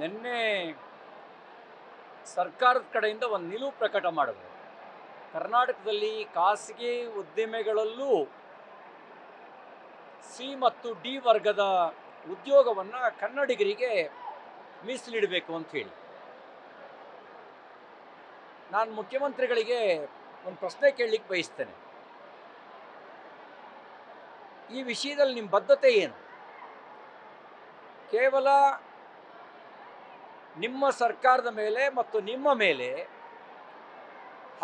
ನಿನ್ನೆ ಸರ್ಕಾರದ ಕಡೆಯಿಂದ ಒಂದು ನಿಲುವು ಪ್ರಕಟ ಮಾಡಿದ್ರು. ಕರ್ನಾಟಕದಲ್ಲಿ ಖಾಸಗಿ ಉದ್ದಿಮೆಗಳಲ್ಲೂ ಸಿ ಮತ್ತು ಡಿ ವರ್ಗದ ಉದ್ಯೋಗವನ್ನು ಕನ್ನಡಿಗರಿಗೆ ಮೀಸಲಿಡಬೇಕು ಅಂತ ಹೇಳಿ. ನಾನು ಮುಖ್ಯಮಂತ್ರಿಗಳಿಗೆ ಒಂದು ಪ್ರಶ್ನೆ ಕೇಳಲಿಕ್ಕೆ ಬಯಸ್ತೇನೆ. ಈ ವಿಷಯದಲ್ಲಿ ನಿಮ್ಮ ಬದ್ಧತೆ ಏನು? ಕೇವಲ ನಿಮ್ಮ ಸರ್ಕಾರದ ಮೇಲೆ ಮತ್ತು ನಿಮ್ಮ ಮೇಲೆ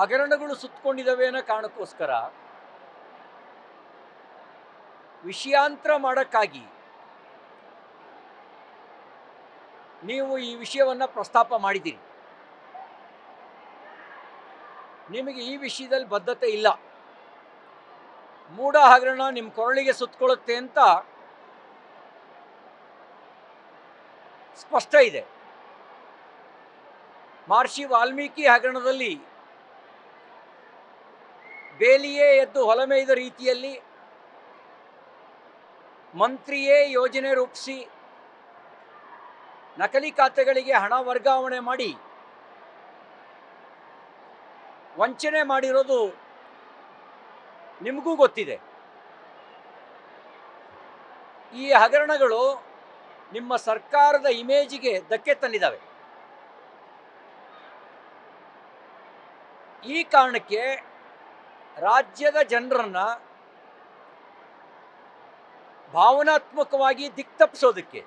ಹಗರಣಗಳು ಸುತ್ತಕೊಂಡಿದ್ದಾವೆ ಅನ್ನೋ ಕಾರಣಕ್ಕೋಸ್ಕರ ವಿಷಯಾಂತರ ಮಾಡೋಕ್ಕಾಗಿ ನೀವು ಈ ವಿಷಯವನ್ನು ಪ್ರಸ್ತಾಪ ಮಾಡಿದ್ದೀರಿ. ನಿಮಗೆ ಈ ವಿಷಯದಲ್ಲಿ ಬದ್ಧತೆ ಇಲ್ಲ. ಮೂಢ ಹಗರಣ ನಿಮ್ಮ ಕೊರಳಿಗೆ ಸುತ್ತಕೊಳ್ಳುತ್ತೆ ಅಂತ ಸ್ಪಷ್ಟ ಇದೆ. ಮಹರ್ಷಿ ವಾಲ್ಮೀಕಿ ಹಗರಣದಲ್ಲಿ ಬೇಲಿಯೇ ಎದ್ದು ಹೊಲಮೇಯ್ದ ರೀತಿಯಲ್ಲಿ ಮಂತ್ರಿಯೇ ಯೋಜನೆ ರೂಪಿಸಿ ನಕಲಿ ಖಾತೆಗಳಿಗೆ ಹಣ ವರ್ಗಾವಣೆ ಮಾಡಿ ವಂಚನೆ ಮಾಡಿರೋದು ನಿಮಗೂ ಗೊತ್ತಿದೆ. ಈ ಹಗರಣಗಳು ನಿಮ್ಮ ಸರ್ಕಾರದ ಇಮೇಜಿಗೆ ಧಕ್ಕೆ ತಂದಿದ್ದಾವೆ. ಈ ಕಾರಣಕ್ಕೆ ರಾಜ್ಯದ ಜನರನ್ನು ಭಾವನಾತ್ಮಕವಾಗಿ ದಿಕ್ತಪ್ಪಿಸೋದಕ್ಕೆ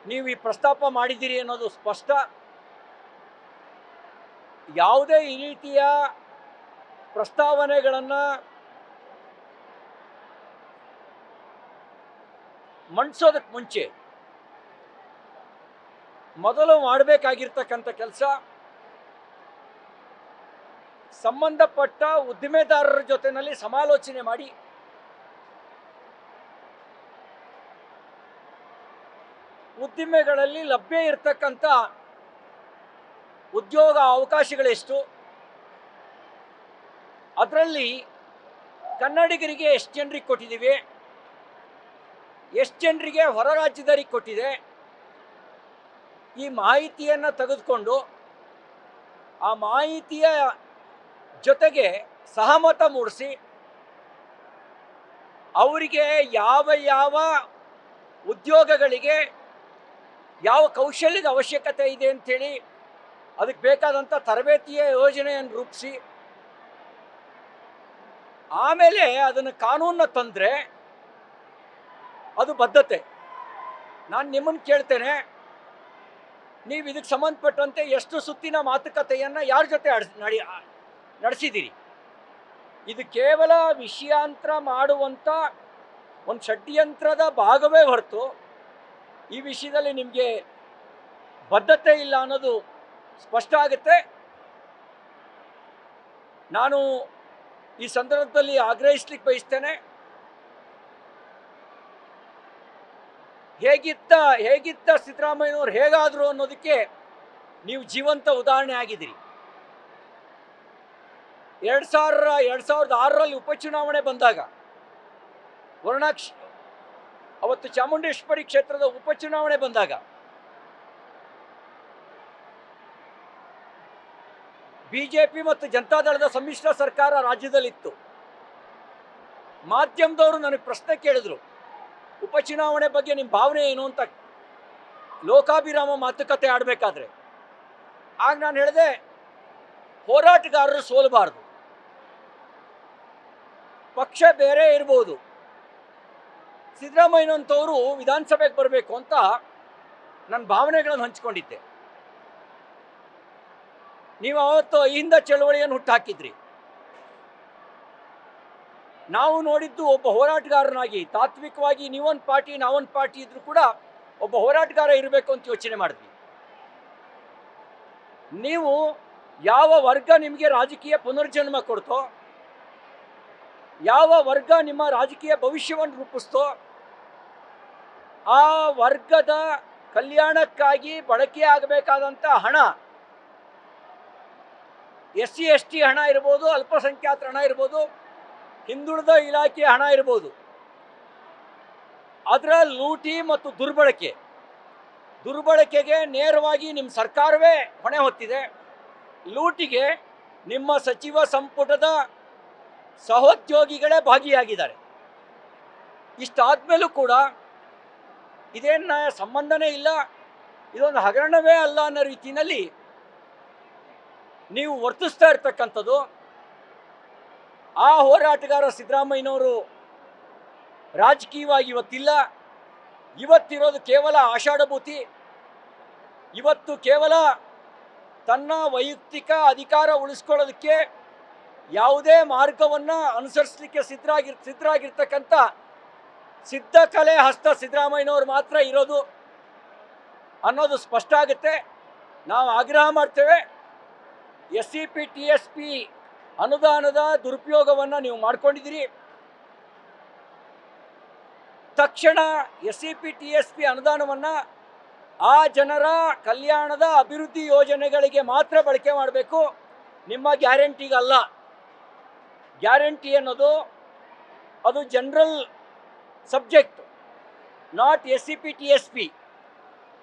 ನೀವು ಈ ಪ್ರಸ್ತಾಪ ಮಾಡಿದ್ದೀರಿ ಅನ್ನೋದು ಸ್ಪಷ್ಟ. ಯಾವುದೇ ಈ ರೀತಿಯ ಪ್ರಸ್ತಾವನೆಗಳನ್ನು ಮಂಡಿಸೋದಕ್ಕೆ ಮುಂಚೆ ಮೊದಲು ಮಾಡಬೇಕಾಗಿರ್ತಕ್ಕಂಥ ಕೆಲಸ ಸಂಬಂಧಪಟ್ಟ ಉದ್ದಿಮೆದಾರರ ಜೊತೆಯಲ್ಲಿ ಸಮಾಲೋಚನೆ ಮಾಡಿ ಉದ್ದಿಮೆಗಳಲ್ಲಿ ಲಭ್ಯ ಇರತಕ್ಕಂಥ ಉದ್ಯೋಗ ಅವಕಾಶಗಳೆಷ್ಟು, ಅದರಲ್ಲಿ ಕನ್ನಡಿಗರಿಗೆ ಎಷ್ಟು ಜನರಿಗೆ ಕೊಟ್ಟಿದ್ದೀವಿ, ಎಷ್ಟು ಜನರಿಗೆ ಹೊರ ರಾಜ್ಯದವರಿಗೆ ಕೊಟ್ಟಿದೆ, ಈ ಮಾಹಿತಿಯನ್ನು ತೆಗೆದುಕೊಂಡು ಆ ಮಾಹಿತಿಯ ಜೊತೆಗೆ ಸಹಮತ ಮೂಡಿಸಿ ಅವರಿಗೆ ಯಾವ ಯಾವ ಉದ್ಯೋಗಗಳಿಗೆ ಯಾವ ಕೌಶಲ್ಯದ ಅವಶ್ಯಕತೆ ಇದೆ ಅಂಥೇಳಿ ಅದಕ್ಕೆ ಬೇಕಾದಂಥ ತರಬೇತಿಯ ಯೋಜನೆಯನ್ನು ರೂಪಿಸಿ ಆಮೇಲೆ ಅದನ್ನು ಕಾನೂನನ್ನ ತಂದರೆ ಅದು ಬದ್ಧತೆ. ನಾನು ನಿಮ್ಮನ್ನು ಕೇಳ್ತೇನೆ, ನೀವು ಇದಕ್ಕೆ ಸಂಬಂಧಪಟ್ಟಂತೆ ಎಷ್ಟು ಸುತ್ತಿನ ಮಾತುಕತೆಯನ್ನು ಯಾರ ಜೊತೆ ನಡೆಸಿದ್ದೀರಿ? ಇದು ಕೇವಲ ವಿಷಯಾಂತರ ಮಾಡುವಂಥ ಒಂದು ಷಡ್ಯಂತ್ರದ ಭಾಗವೇ ಹೊರತು ಈ ವಿಷಯದಲ್ಲಿ ನಿಮಗೆ ಬದ್ಧತೆ ಇಲ್ಲ ಅನ್ನೋದು ಸ್ಪಷ್ಟ ಆಗುತ್ತೆ. ನಾನು ಈ ಸಂದರ್ಭದಲ್ಲಿ ಆಗ್ರಹಿಸ್ಲಿಕ್ಕೆ ಬಯಸ್ತೇನೆ, ಹೇಗಿದ್ದ ಸಿದ್ದರಾಮಯ್ಯನವ್ರು ಹೇಗಾದರು ಅನ್ನೋದಕ್ಕೆ ನೀವು ಜೀವಂತ ಉದಾಹರಣೆ ಆಗಿದ್ದೀರಿ. 2006ರಲ್ಲಿ ಉಪಚುನಾವಣೆ ಬಂದಾಗ ಅವತ್ತು ಚಾಮುಂಡೇಶ್ವರಿ ಕ್ಷೇತ್ರದ ಉಪಚುನಾವಣೆ ಬಂದಾಗ ಬಿಜೆಪಿ ಮತ್ತು ಜನತಾದಳದ ಸಮ್ಮಿಶ್ರ ಸರ್ಕಾರ ರಾಜ್ಯದಲ್ಲಿತ್ತು. ಮಾಧ್ಯಮದವರು ನನಗೆ ಪ್ರಶ್ನೆ ಕೇಳಿದ್ರು, ಉಪಚುನಾವಣೆ ಬಗ್ಗೆ ನಿಮ್ಮ ಭಾವನೆ ಏನು ಅಂತ, ಲೋಕಾಭಿರಾಮ ಮಾತುಕತೆ ಆಡಬೇಕಾದ್ರೆ. ಆಗ ನಾನು ಹೇಳಿದೆ, ಹೋರಾಟಗಾರರು ಸೋಲಬಾರ್ದು, ಪಕ್ಷ ಬೇರೆ ಇರ್ಬೋದು, ಸಿದ್ದರಾಮಯ್ಯನಂತವರು ವಿಧಾನಸಭೆಗೆ ಬರಬೇಕು ಅಂತ ನನ್ನ ಭಾವನೆಗಳನ್ನು ಹಂಚಿಕೊಂಡಿದ್ದೆ. ನೀವು ಅವತ್ತು ಅಹಿಂದ ಚಳವಳಿಯನ್ನು ಹುಟ್ಟುಹಾಕಿದ್ರಿ. ನಾವು ನೋಡಿದ್ದು ಒಬ್ಬ ಹೋರಾಟಗಾರನಾಗಿ, ತಾತ್ವಿಕವಾಗಿ ನೀವೊಂದು ಪಾರ್ಟಿ ನಾವೊಂದು ಪಾರ್ಟಿ ಇದ್ರೂ ಕೂಡ ಒಬ್ಬ ಹೋರಾಟಗಾರ ಇರಬೇಕು ಅಂತ ಯೋಚನೆ ಮಾಡಿದ್ವಿ. ನೀವು ಯಾವ ವರ್ಗ ನಿಮಗೆ ರಾಜಕೀಯ ಪುನರ್ಜನ್ಮ ಕೊಡ್ತೋ, ಯಾವ ವರ್ಗ ನಿಮ್ಮ ರಾಜಕೀಯ ಭವಿಷ್ಯವನ್ನು ರೂಪಿಸ್ತೋ, ಆ ವರ್ಗದ ಕಲ್ಯಾಣಕ್ಕಾಗಿ ಬಳಕೆ ಆಗಬೇಕಾದಂಥ ಹಣ, SC ST ಹಣ ಇರ್ಬೋದು, ಅಲ್ಪಸಂಖ್ಯಾತರ ಹಣ ಇರ್ಬೋದು, ಹಿಂದುಳಿದ ಇಲಾಖೆಯ ಹಣ ಇರ್ಬೋದು, ಅದರ ಲೂಟಿ ಮತ್ತು ದುರ್ಬಳಕೆ ದುರ್ಬಳಕೆಗೆ ನೇರವಾಗಿ ನಿಮ್ಮ ಸರ್ಕಾರವೇ ಹೊಣೆ ಹೊತ್ತಿದೆ. ಲೂಟಿಗೆ ನಿಮ್ಮ ಸಚಿವ ಸಂಪುಟದ ಸಹೋದ್ಯೋಗಿಗಳೇ ಭಾಗಿಯಾಗಿದ್ದಾರೆ. ಇಷ್ಟಾದ್ಮೇಲೂ ಕೂಡ ಇದೇನು ಸಂಬಂಧನೇ ಇಲ್ಲ, ಇದೊಂದು ಹಗರಣವೇ ಅಲ್ಲ ಅನ್ನೋ ರೀತಿಯಲ್ಲಿ ನೀವು ವರ್ತಿಸ್ತಾ ಇರ್ತಕ್ಕಂಥದ್ದು. ಆ ಹೋರಾಟಗಾರ ಸಿದ್ದರಾಮಯ್ಯನವರು ರಾಜಕೀಯವಾಗಿ ಇವತ್ತಿಲ್ಲ. ಇವತ್ತಿರೋದು ಕೇವಲ ಆಷಾಢಭೂತಿ. ಇವತ್ತು ಕೇವಲ ತನ್ನ ವೈಯಕ್ತಿಕ ಅಧಿಕಾರ ಉಳಿಸ್ಕೊಳ್ಳೋದಕ್ಕೆ ಯಾವುದೇ ಮಾರ್ಗವನ್ನು ಅನುಸರಿಸಲಿಕ್ಕೆ ಸಿದ್ಧರಾಗಿರ್ತಕ್ಕಂಥ ಸಿದ್ಧಕಲೆ ಹಸ್ತ ಸಿದ್ದರಾಮಯ್ಯನವರು ಮಾತ್ರ ಇರೋದು ಅನ್ನೋದು ಸ್ಪಷ್ಟ ಆಗುತ್ತೆ. ನಾವು ಆಗ್ರಹ ಮಾಡ್ತೇವೆ, SCP TSP ಅನುದಾನದ ದುರುಪಯೋಗವನ್ನು ನೀವು ಮಾಡ್ಕೊಂಡಿದ್ದೀರಿ. ತಕ್ಷಣ SCP TSP ಅನುದಾನವನ್ನು ಆ ಜನರ ಕಲ್ಯಾಣದ ಅಭಿವೃದ್ಧಿ ಯೋಜನೆಗಳಿಗೆ ಮಾತ್ರ ಬಳಕೆ ಮಾಡಬೇಕು, ನಿಮ್ಮ ಗ್ಯಾರಂಟಿಗಲ್ಲ. ಗ್ಯಾರಂಟಿ ಅನ್ನೋದು ಅದು general subject, not SCP TSP.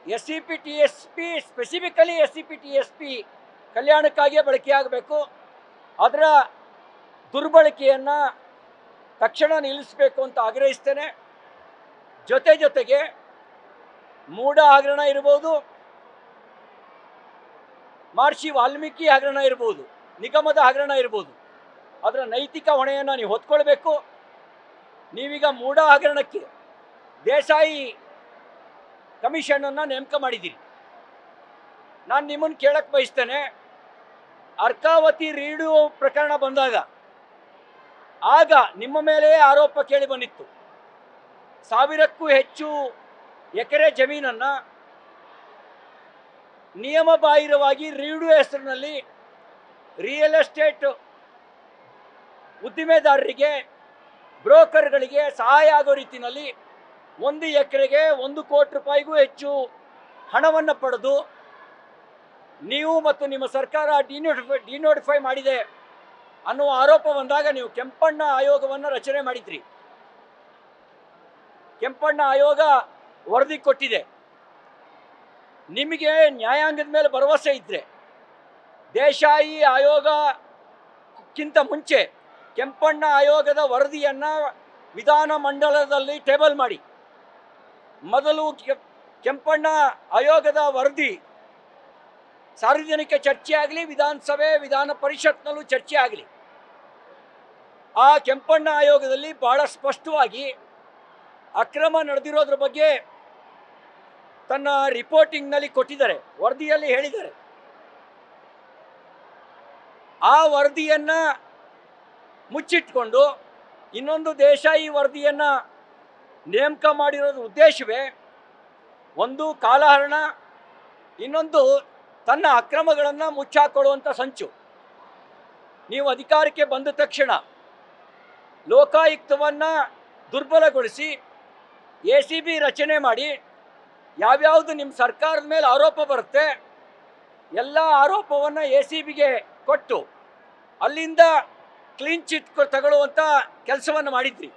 SCP TSP specifically SCP TSP ಕಲ್ಯಾಣಕ್ಕಾಗಿಯೇ ಬಳಕೆಯಾಗಬೇಕು. ಅದರ ದುರ್ಬಳಕೆಯನ್ನು ತಕ್ಷಣ ನಿಲ್ಲಿಸಬೇಕು ಅಂತ ಆಗ್ರಹಿಸ್ತೇನೆ. ಜೊತೆಗೆ ಮೂಢ ಹಗರಣ ಇರ್ಬೋದು, ಮಹರ್ಷಿ ವಾಲ್ಮೀಕಿ ಹಗರಣ ಇರ್ಬೋದು, ನಿಗಮದ ಹಗರಣ ಇರ್ಬೋದು, ಅದರ ನೈತಿಕ ಹೊಣೆಯನ್ನು ನೀವು ಹೊತ್ಕೊಳ್ಬೇಕು. ನೀವೀಗ ಮೂಢ ಹಗರಣಕ್ಕೆ ದೇಸಾಯಿ ಕಮಿಷನನ್ನು ನೇಮಕ ಮಾಡಿದ್ದೀರಿ. ನಾನು ನಿಮ್ಮನ್ನು ಕೇಳಕ್ಕೆ ಬಯಸ್ತೇನೆ, ಅರ್ಕಾವತಿ ರೀಡು ಪ್ರಕರಣ ಬಂದಾಗ ಆಗ ನಿಮ್ಮ ಮೇಲೆಯೇ ಆರೋಪ ಕೇಳಿ ಬಂದಿತ್ತು. 1000ಕ್ಕೂ ಹೆಚ್ಚು ಎಕರೆ ಜಮೀನನ್ನು ನಿಯಮ ಬಾಹಿರವಾಗಿ ರೀಡು ಹೆಸರಿನಲ್ಲಿ ರಿಯಲ್ ಎಸ್ಟೇಟ್ ಉದ್ದಿಮೆದಾರರಿಗೆ, ಬ್ರೋಕರ್ಗಳಿಗೆ ಸಹಾಯ ಆಗೋ ರೀತಿಯಲ್ಲಿ 1 ಎಕರೆಗೆ 1 ಕೋಟಿ ರೂಪಾಯಿಗೂ ಹೆಚ್ಚು ಹಣವನ್ನು ಪಡೆದು ನೀವು ಮತ್ತು ನಿಮ್ಮ ಸರ್ಕಾರ ಡಿನೋಟಿಫೈ ಮಾಡಿದೆ ಅನ್ನುವ ಆರೋಪ ಬಂದಾಗ ನೀವು ಕೆಂಪಣ್ಣ ಆಯೋಗವನ್ನು ರಚನೆ ಮಾಡಿದ್ರಿ. ಕೆಂಪಣ್ಣ ಆಯೋಗ ವರದಿ ಕೊಟ್ಟಿದೆ. ನಿಮಗೆ ನ್ಯಾಯಾಂಗದ ಮೇಲೆ ಭರವಸೆ ಇದ್ದರೆ ದೇಸಾಯಿ ಆಯೋಗಕ್ಕಿಂತ ಮುಂಚೆ ಕೆಂಪಣ್ಣ ಆಯೋಗದ ವರದಿಯನ್ನು ವಿಧಾನಮಂಡಲದಲ್ಲಿ ಟೇಬಲ್ ಮಾಡಿ. ಮೊದಲು ಕೆಂಪಣ್ಣ ಆಯೋಗದ ವರದಿ ಸಾರ್ವಜನಿಕ ಚರ್ಚೆ ಆಗಲಿ, ವಿಧಾನಸಭೆ ವಿಧಾನ ಪರಿಷತ್ನಲ್ಲೂ ಚರ್ಚೆ ಆಗಲಿ. ಆ ಕೆಂಪಣ್ಣ ಆಯೋಗದಲ್ಲಿ ಭಾಳ ಸ್ಪಷ್ಟವಾಗಿ ಅಕ್ರಮ ನಡೆದಿರೋದ್ರ ಬಗ್ಗೆ ತನ್ನ ರಿಪೋರ್ಟಿಂಗ್ನಲ್ಲಿ ಕೊಟ್ಟಿದ್ದಾರೆ, ವರದಿಯಲ್ಲಿ ಹೇಳಿದ್ದಾರೆ. ಆ ವರದಿಯನ್ನು ಮುಚ್ಚಿಟ್ಕೊಂಡು ಇನ್ನೊಂದು ದೇಸಾಯಿ ವರದಿಯನ್ನು ನೇಮಕ ಮಾಡಿರೋದ್ರ ಉದ್ದೇಶವೇ ಒಂದು ಕಾಲಹರಣ, ಇನ್ನೊಂದು ತನ್ನ ಅಕ್ರಮಗಳನ್ನು ಮುಚ್ಚಾಕೊಳ್ಳುವಂಥ ಸಂಚು. ನೀವು ಅಧಿಕಾರಕ್ಕೆ ಬಂದ ತಕ್ಷಣ ಲೋಕಾಯುಕ್ತವನ್ನು ದುರ್ಬಲಗೊಳಿಸಿ ACB ರಚನೆ ಮಾಡಿ ಯಾವ್ಯಾವುದು ನಿಮ್ಮ ಸರ್ಕಾರದ ಮೇಲೆ ಆರೋಪ ಬರುತ್ತೆ ಎಲ್ಲ ಆರೋಪವನ್ನು ACBಗೆ ಕೊಟ್ಟು ಅಲ್ಲಿಂದ ಕ್ಲೀನ್ ಚಿಟ್ ತಗೊಳ್ಳುವಂಥ ಕೆಲಸವನ್ನು ಮಾಡಿದ್ರಿ.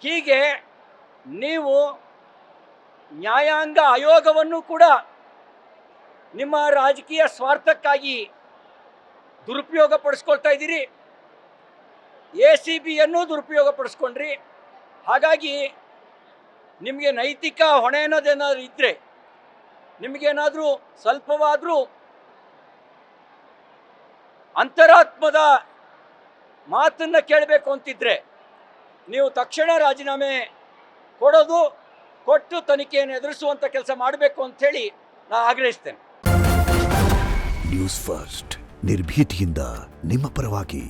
ಹೀಗೆ ನೀವು ನ್ಯಾಯಾಂಗ ಆಯೋಗವನ್ನು ಕೂಡ ನಿಮ್ಮ ರಾಜಕೀಯ ಸ್ವಾರ್ಥಕ್ಕಾಗಿ ದುರುಪಯೋಗ ಪಡಿಸ್ಕೊಳ್ತಾ ಇದ್ದೀರಿ. ACBಯನ್ನು ದುರುಪಯೋಗ ಪಡಿಸ್ಕೊಂಡ್ರಿ. ಹಾಗಾಗಿ ನಿಮಗೆ ನೈತಿಕ ಹೊಣೆ ಅನ್ನೋದೇನಾದರೂ ಇದ್ದರೆ, ನಿಮಗೇನಾದರೂ ಸ್ವಲ್ಪವಾದರೂ ಅಂತರಾತ್ಮದ ಮಾತನ್ನು ಕೇಳಬೇಕು ಅಂತಿದ್ರೆ ನೀವು ತಕ್ಷಣ ರಾಜೀನಾಮೆ ಕೊಟ್ಟು ತನಿಖೆಯನ್ನು ಎದುರಿಸುವಂಥ ಕೆಲಸ ಮಾಡಬೇಕು ಅಂಥೇಳಿ ನಾನು ಆಗ್ರಹಿಸ್ತೇನೆ. ನ್ಯೂಸ್ ಫಸ್ಟ್ ನಿರ್ಭೀತಿಯಿಂದ ನಿಮ್ಮ ಪರವಾಗಿ.